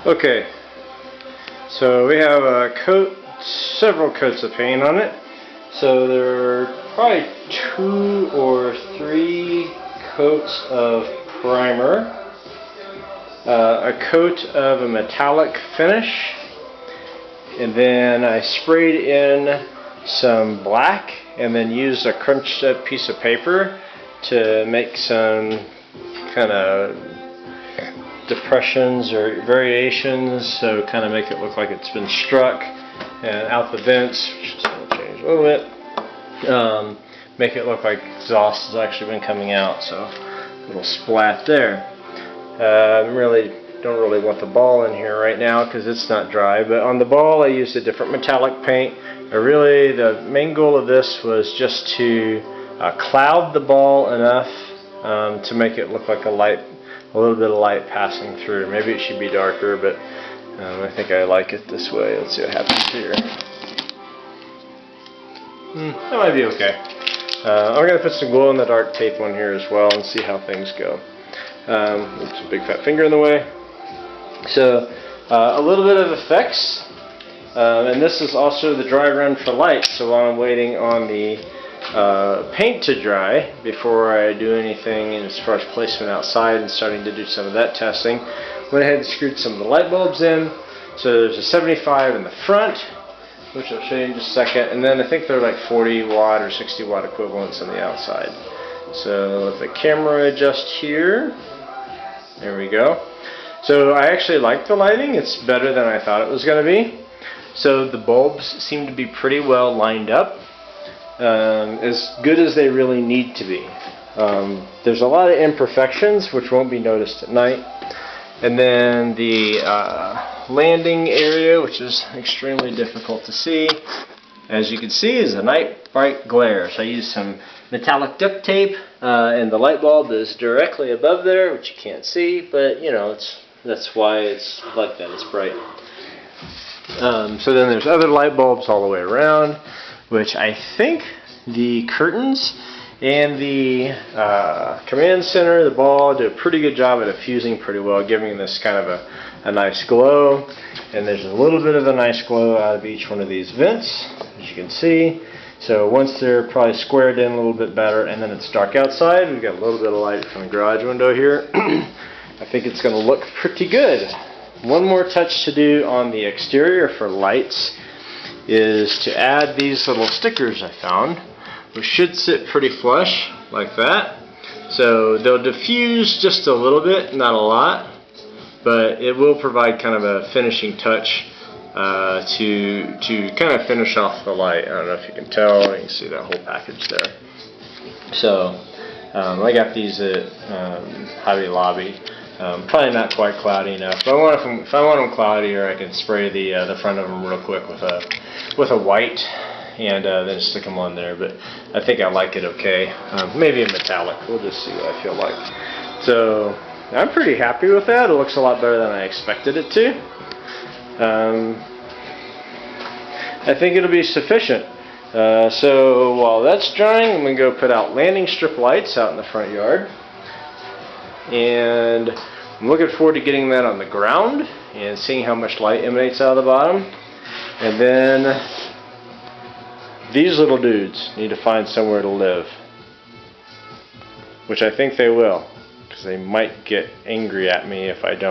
Okay, so we have a coat, several coats of paint on it. So there are probably 2 or 3 coats of primer, a coat of a metallic finish, and then I sprayed in some black and then used a crunched up piece of paper to make some kind of depressions or variations, so kind of make it look like it's been struck, and out the vents, which is going to change a little bit, make it look like exhaust has actually been coming out, so a little splat there. Don't really want the ball in here right now because it's not dry, but on the ball I used a different metallic paint. The main goal of this was just to cloud the ball enough to make it look like a little bit of light passing through. Maybe it should be darker, but I think I like it this way. Let's see what happens here. That might be okay. I'm going to put some glow-in-the-dark tape on here as well and see how things go. Oops, a big fat finger in the way. So a little bit of effects, and this is also the dry run for light. So while I'm waiting on the paint to dry before I do anything as far as placement outside and starting to do some of that testing, went ahead and screwed some of the light bulbs in. So there's a 75 in the front, which I'll show you in just a second, and then I think they're like 40 watt or 60 watt equivalents on the outside. So let the camera adjust here. There we go. So I actually like the lighting. It's better than I thought it was going to be. So the bulbs seem to be pretty well lined up, as good as they really need to be. There's a lot of imperfections which won't be noticed at night. And then the landing area, which is extremely difficult to see, as you can see, is a night bright glare. So I used some metallic duct tape, and the light bulb is directly above there, which you can't see, but you know, that's why it's like that. It's bright. So then there's other light bulbs all the way around, which I think the curtains and the command center, the ball, do a pretty good job at diffusing pretty well, giving this kind of a nice glow. And there's a little bit of a nice glow out of each one of these vents, as you can see. So once they're probably squared in a little bit better, and then it's dark outside, we've got a little bit of light from the garage window here. I think it's going to look pretty good. One more touch to do on the exterior for lights is to add these little stickers I found, which should sit pretty flush like that. So they'll diffuse just a little bit, not a lot, but it will provide kind of a finishing touch to kind of finish off the light. I don't know if you can tell. You can see that whole package there. So I got these at Hobby Lobby. Probably not quite cloudy enough. If I want them cloudier, I can spray the front of them real quick with a white and then stick them on there. But I think I like it okay. Maybe a metallic. We'll just see what I feel like. So I'm pretty happy with that. It looks a lot better than I expected it to. I think it'll be sufficient. So while that's drying, I'm going to go put out landing strip lights out in the front yard. And I'm looking forward to getting that on the ground and seeing how much light emanates out of the bottom. And then these little dudes need to find somewhere to live, which I think they will, because they might get angry at me if I don't.